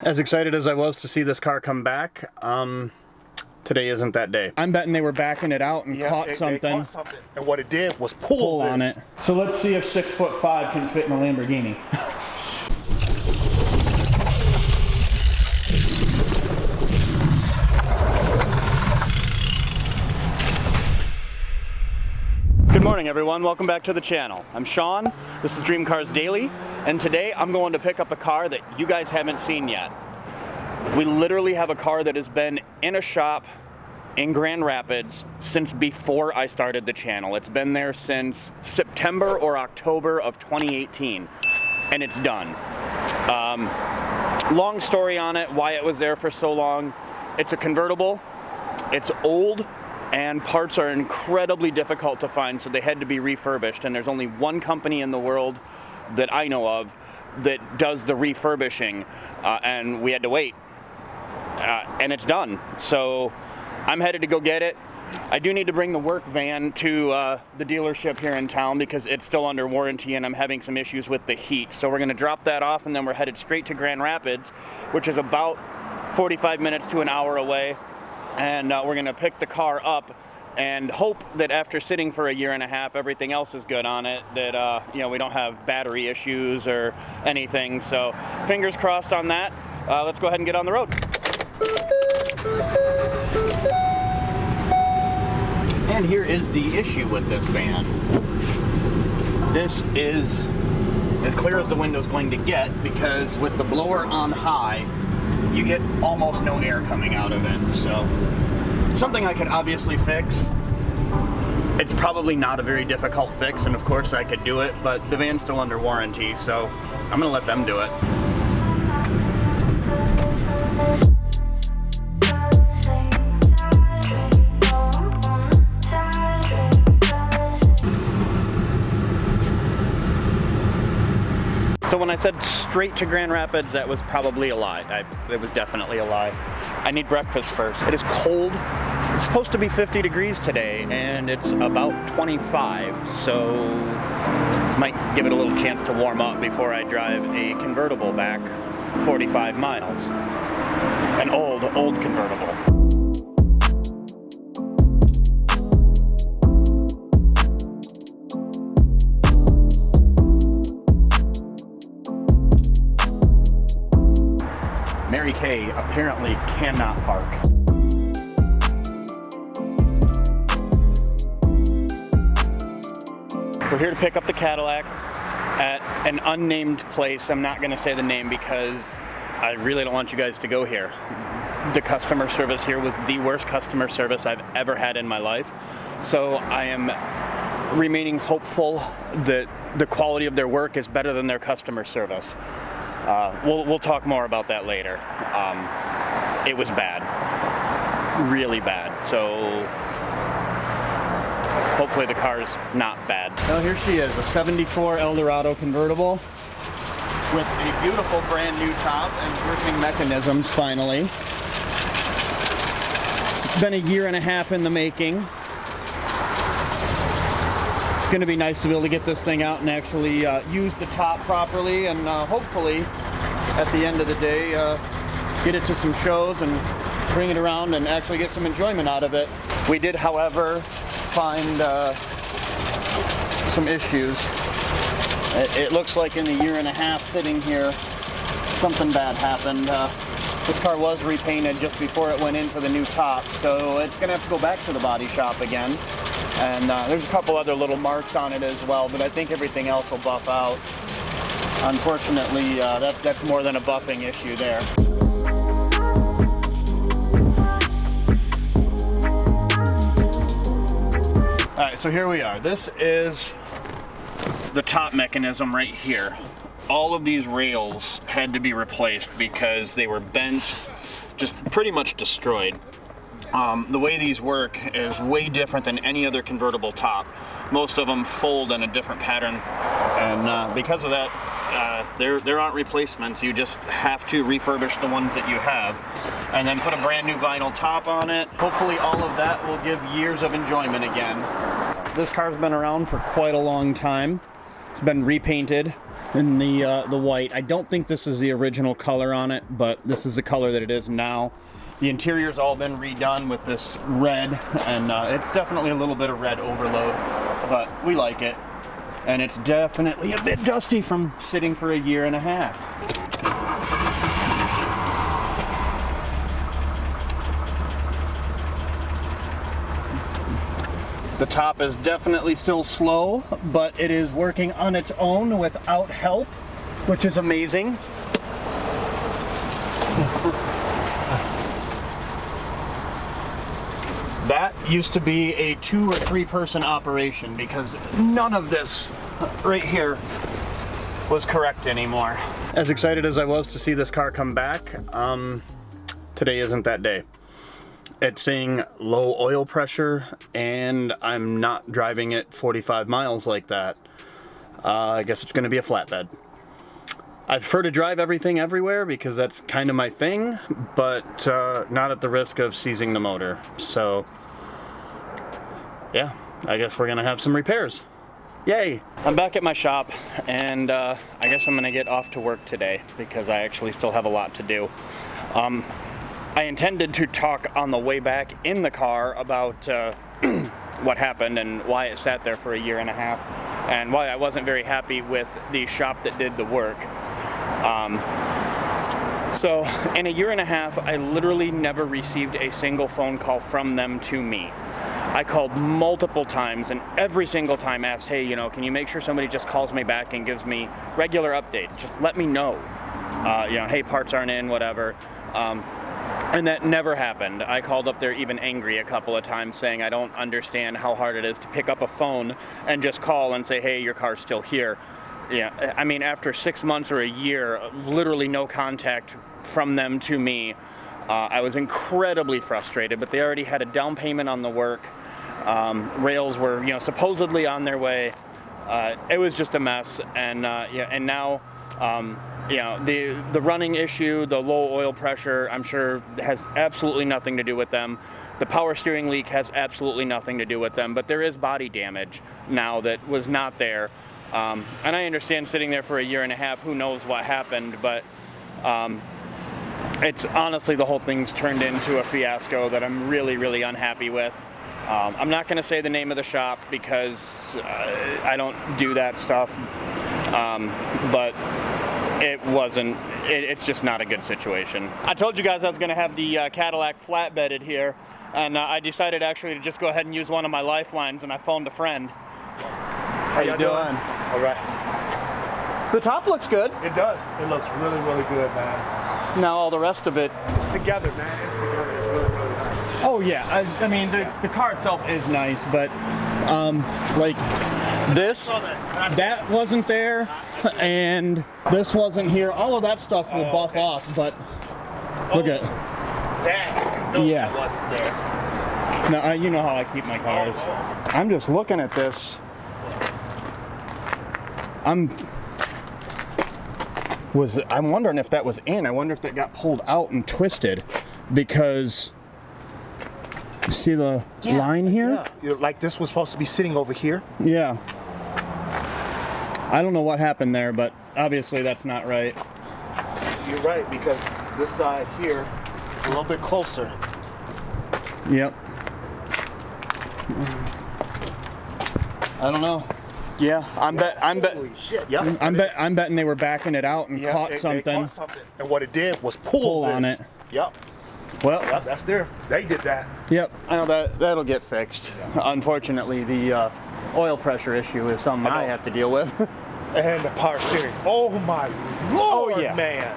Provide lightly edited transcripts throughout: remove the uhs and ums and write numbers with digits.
As excited as I was to see this car come back, today isn't that day. I'm betting they were backing it out and caught something. They caught something. And what it did was pull on it. So let's see if 6'5" can fit in a Lamborghini. Good morning, everyone. Welcome back to the channel. I'm Sean. This is Dream Cars Daily, and today I'm going to pick up a car that you guys haven't seen yet. We literally have a car that has been in a shop in Grand Rapids since before I started the channel. It's been there since September or October of 2018, and it's done. Long story on it, why it was there for so long. It's a convertible, it's old, and parts are incredibly difficult to find, so they had to be refurbished, and there's only one company in the world that I know of that does the refurbishing, and we had to wait. And it's done, so I'm headed to go get it. I do need to bring the work van to the dealership here in town because it's still under warranty and I'm having some issues with the heat. So we're going to drop that off and then we're headed straight to Grand Rapids, which is about 45 minutes to an hour away. And we're going to pick the car up and hope that after sitting for a year and a half, everything else is good on it, that we don't have battery issues or anything. So fingers crossed on that. Let's go ahead and get on the road. And here is the issue with this van. This is as clear as the window's going to get because with the blower on high, you get almost no air coming out of it. So something I could obviously fix. It's probably not a very difficult fix, and of course I could do it, but the van's still under warranty, so I'm gonna let them do it. So when I said straight to Grand Rapids, that was probably a lie. It was definitely a lie. I need breakfast first. It is cold. It's supposed to be 50 degrees today, and it's about 25, so this might give it a little chance to warm up before I drive a convertible back 45 miles. An old convertible. Mary Kay apparently cannot park. We're here to pick up the Cadillac at an unnamed place. I'm not going to say the name because I really don't want you guys to go here. The customer service here was the worst customer service I've ever had in my life. So I am remaining hopeful that the quality of their work is better than their customer service. We'll talk more about that later. It was bad, really bad. So hopefully the car's not bad. Well, here she is, a 74 Eldorado convertible with a beautiful brand new top and working mechanisms finally. It's been a year and a half in the making. It's going to be nice to be able to get this thing out and actually use the top properly and hopefully at the end of the day get it to some shows and bring it around and actually get some enjoyment out of it. We did, however, find some issues. It looks like in a year and a half sitting here, something bad happened. This car was repainted just before it went in for the new top, so it's going to have to go back to the body shop again. And there's a couple other little marks on it as well, but I think everything else will buff out. Unfortunately, that's more than a buffing issue there. All right, so here we are. This is the top mechanism right here. All of these rails had to be replaced because they were bent, just pretty much destroyed. The way these work is way different than any other convertible top. Most of them fold in a different pattern, and because of that, there aren't replacements. You just have to refurbish the ones that you have and then put a brand new vinyl top on it. Hopefully all of that will give years of enjoyment again. This car's been around for quite a long time. It's been repainted. in the white. I don't think this is the original color on it, but this is the color that it is now. The interior's all been redone with this red, and it's definitely a little bit of red overload, but we like it. And it's definitely a bit dusty from sitting for a year and a half. The top is definitely still slow, but it is working on its own without help, which is amazing. That used to be a 2 or 3 person operation because none of this right here was correct anymore. As excited as I was to see this car come back, today isn't that day. It's saying low oil pressure, and I'm not driving it 45 miles like that. I guess it's gonna be a flatbed. I prefer to drive everything everywhere because that's kind of my thing, but not at the risk of seizing the motor. So, yeah, I guess we're gonna have some repairs. Yay! I'm back at my shop, and I guess I'm gonna get off to work today because I actually still have a lot to do. I intended to talk on the way back in the car about what happened and why it sat there for a year and a half, and why I wasn't very happy with the shop that did the work. So in a year and a half, I literally never received a single phone call from them to me. I called multiple times, and every single time asked, hey, you know, can you make sure somebody just calls me back and gives me regular updates? Just let me know. You know, hey, parts aren't in, whatever. And that never happened. I called up there even angry a couple of times saying I don't understand how hard it is to pick up a phone and just call and say, hey, your car's still here. Yeah, I mean, after 6 months or a year, literally no contact from them to me, I was incredibly frustrated, but they already had a down payment on the work. Rails were, you know, supposedly on their way. It was just a mess, and yeah, and now, you know, the running issue, the low oil pressure, I'm sure has absolutely nothing to do with them. The power steering leak has absolutely nothing to do with them, but there is body damage now that was not there. And I understand sitting there for a year and a half, who knows what happened, but it's honestly, the whole thing's turned into a fiasco that I'm really, really unhappy with. I'm not going to say the name of the shop because I don't do that stuff, but it's just not a good situation. I told you guys I was going to have the Cadillac flatbedded here, and I decided actually to just go ahead and use one of my lifelines, and I phoned a friend. How you doing? All right. The top looks good. It does. It looks really, really good, man. Now all the rest of it. It's together, man. It's together. It's really, really nice. Oh yeah. I mean, the car itself is nice, but like this, that wasn't there, and this wasn't here. All of that stuff will buff off, but look at that. No, yeah. That wasn't there. Now you know how I keep my cars. I'm just looking at this. I'm wondering if that was in. I wonder if that got pulled out and twisted, because see the line here? Yeah. Like this was supposed to be sitting over here. Yeah. I don't know what happened there, but obviously that's not right. You're right, because this side here is a little bit closer. Yep. I don't know. Yeah, Holy shit! Yep. I'm betting they were backing it out and caught something. They caught something. And what it did was pull on it. Yep. Well, yep, that's there. They did that. Yep. I know that'll get fixed. Yeah. Unfortunately, the oil pressure issue is something I have to deal with. And the power steering. Oh my Lord, man.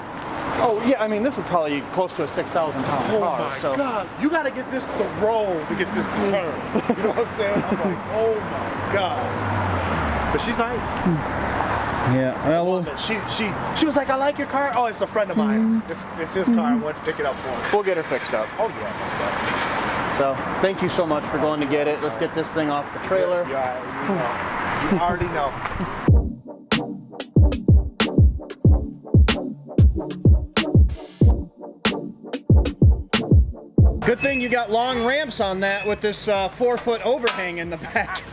Oh yeah, I mean this is probably close to a 6,000 pound car. Oh my so. God, you got to get this to roll to get this to turn. You know what I'm saying? I'm like, oh my God. But she's nice. Yeah. Well, she was like, I like your car. Oh, it's a friend of mine. It's his car. I went to pick it up for him. We'll get her fixed up. Oh yeah, so thank you so much for going to get it. Let's get this thing off the trailer. Yeah, you already know. Good thing you got long ramps on that with this 4-foot overhang in the back.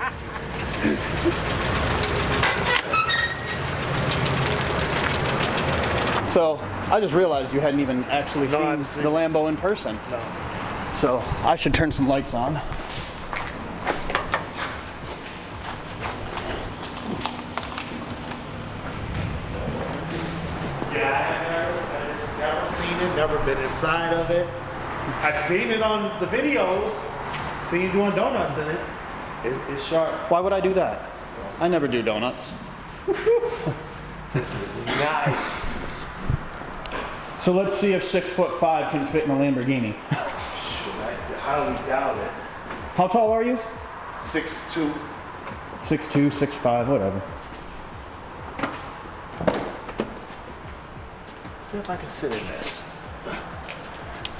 So I just realized you hadn't even actually No, I haven't seen seen the it. Lambo in person. No. So I should turn some lights on. Yeah, I've never seen it, never been inside of it. I've seen it on the videos, seen you doing donuts in it. It's sharp. Why would I do that? I never do donuts. This is nice. So let's see if 6'5" can fit in a Lamborghini. I highly doubt it. How tall are you? 6'2". 6'2", 6'5", whatever. See if I can sit in this.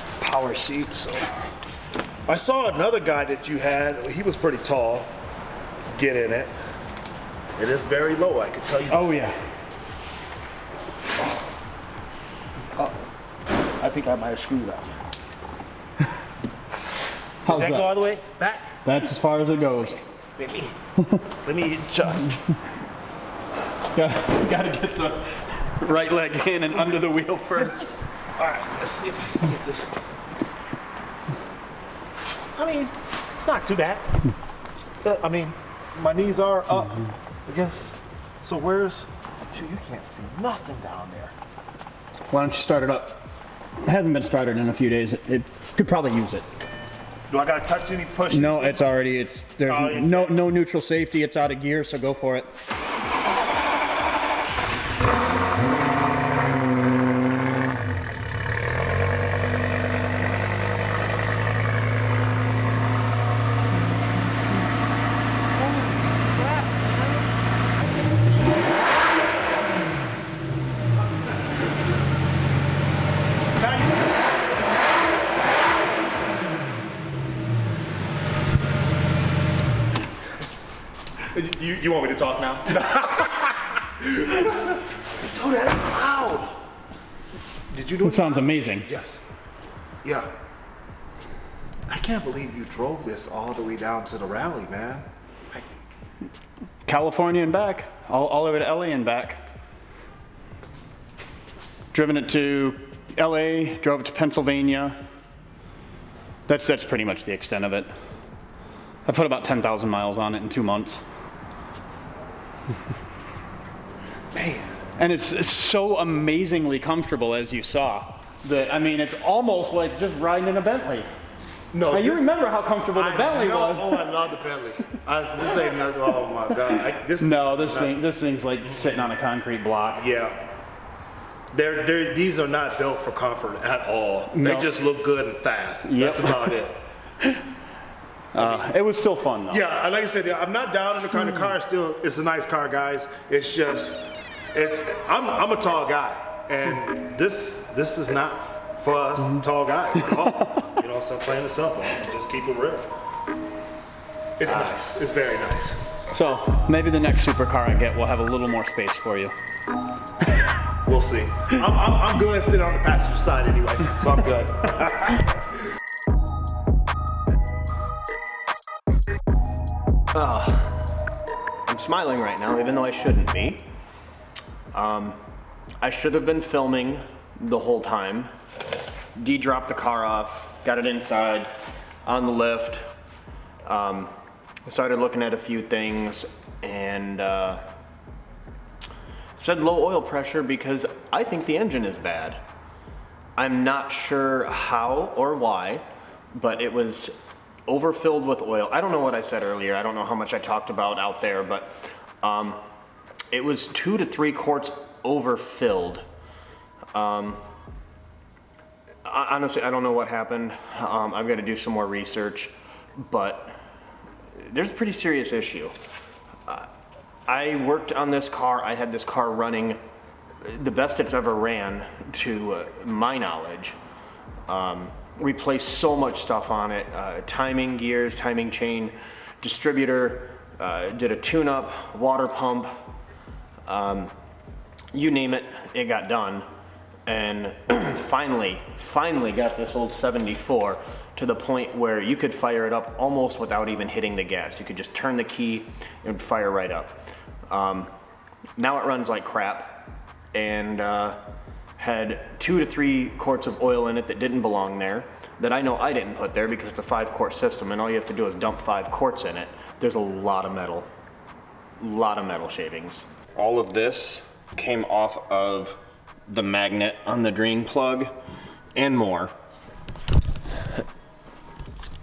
It's power seat, so. I saw another guy that you had. He was pretty tall. Get in it. It is very low, I can tell you. Oh yeah. I think I might have screwed up. How's Does that go all the way back? That's as far as it goes. Let me adjust. Gotta get the right leg in and under the wheel first. All right, let's see if I can get this. I mean, it's not too bad. I mean, my knees are up against. So where's? Shoot, you can't see nothing down there. Why don't you start it up? It hasn't been started in a few days. It could probably use it. Do I gotta touch any push? No, it's already, there's Oh, you no neutral safety. It's out of gear, so go for it. You want me to talk now? Dude, that is loud. Did you do It sounds amazing. Yes. Yeah. I can't believe you drove this all the way down to the rally, man. California and back, all over to LA and back. Driven it to LA, drove it to Pennsylvania. That's pretty much the extent of it. I put about 10,000 miles on it in 2 months. Man. And it's so amazingly comfortable, as you saw. That I mean, it's almost like just riding in a Bentley. No, Now, you remember how comfortable the Bentley was. Oh, I love the Bentley. This ain't nothing. Oh my God. This thing's like sitting on a concrete block. Yeah. These are not built for comfort at all. No. They just look good and fast. Yep. That's about it. It was still fun though. Yeah, like I said, I'm not down in the car. The car still, it's a nice car, guys. It's just, I'm a tall guy, and this is not for us tall guys at all. You know, so I'm playing it simple. Just keep it real. It's nice. It's very nice. So maybe the next supercar I get will have a little more space for you. We'll see. I'm good sitting on the passenger side anyway, so I'm good. I'm smiling right now, even though I shouldn't be. I should have been filming the whole time. D dropped the car off, got it inside, on the lift. I started looking at a few things and said low oil pressure because I think the engine is bad. I'm not sure how or why, but it was overfilled with oil. I don't know what I said earlier. I don't know how much I talked about out there, but it was 2 to 3 quarts overfilled. Honestly, I don't know what happened. I've got to do some more research, but there's a pretty serious issue. I worked on this car. I had this car running the best it's ever ran to my knowledge. Replaced so much stuff on it, timing gears, timing chain, distributor, did a tune-up, water pump, you name it, it got done. And finally got this old 74 to the point where you could fire it up almost without even hitting the gas. You could just turn the key and fire right up. Now it runs like crap, and had 2 to 3 quarts of oil in it that didn't belong there, that I know I didn't put there because it's a 5-quart system and all you have to do is dump 5 quarts in it. There's a lot of metal shavings. All of this came off of the magnet on the drain plug and more.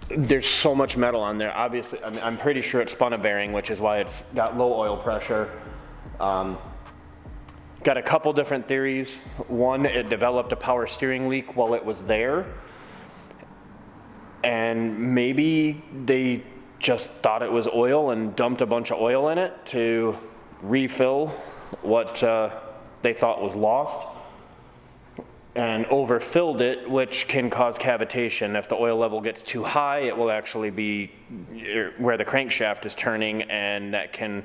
There's so much metal on there. Obviously, I'm pretty sure it spun a bearing, which is why it's got low oil pressure. Got a couple different theories. One, it developed a power steering leak while it was there. And maybe they just thought it was oil and dumped a bunch of oil in it to refill what they thought was lost, and overfilled it, which can cause cavitation. If the oil level gets too high, it will actually be where the crankshaft is turning, and that can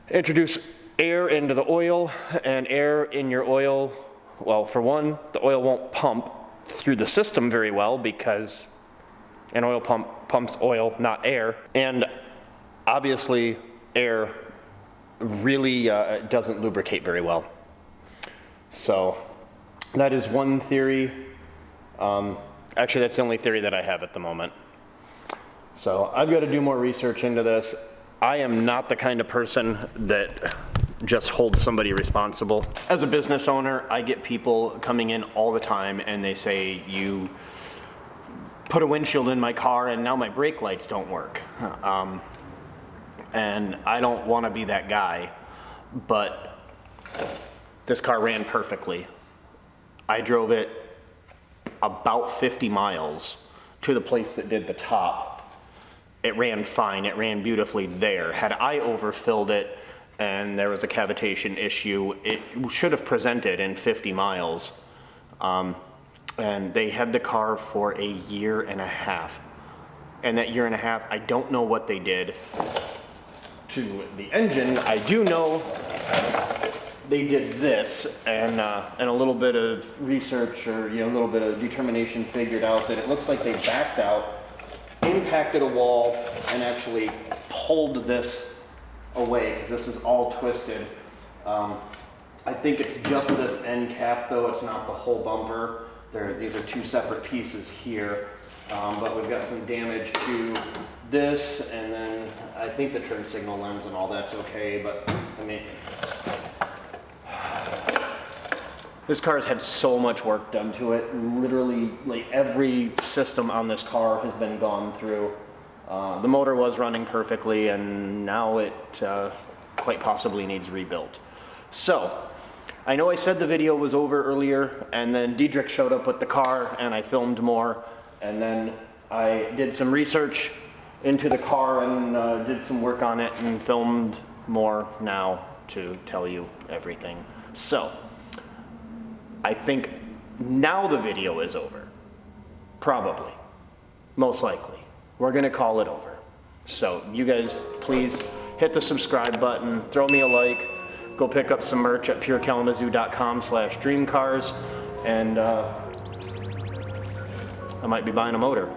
introduce air into the oil, and air in your oil, well, for one, the oil won't pump through the system very well because an oil pump pumps oil, not air, and obviously air really doesn't lubricate very well. So that is one theory. Actually, that's the only theory that I have at the moment. So I've got to do more research into this. I am not the kind of person that just holds somebody responsible. As a business owner, I get people coming in all the time and they say, you put a windshield in my car and now my brake lights don't work. And I don't want to be that guy, but this car ran perfectly. I drove it about 50 miles to the place that did the top. It ran fine, it ran beautifully there. Had I overfilled it and there was a cavitation issue, it should have presented in 50 miles. And they had the car for a year and a half. And that year and a half, I don't know what they did to the engine. I do know they did this, and a little bit of research, or a little bit of determination figured out that it looks like they backed out, impacted a wall, and actually pulled this away, because this is all twisted. I think it's just this end cap though, it's not the whole bumper. These are 2 separate pieces here, but we've got some damage to this, and then I think the turn signal lens and all that's okay, but I mean, this car's had so much work done to it. Literally, like every system on this car has been gone through. The motor was running perfectly, and now it quite possibly needs rebuilt. So, I know I said the video was over earlier, and then Diedrich showed up with the car, and I filmed more, and then I did some research into the car and did some work on it and filmed more now to tell you everything. So, I think now the video is over. Probably. Most likely. We're gonna call it over. So, you guys, please hit the subscribe button, throw me a like, go pick up some merch at purekalamazoo.com/dreamcars, and I might be buying a motor.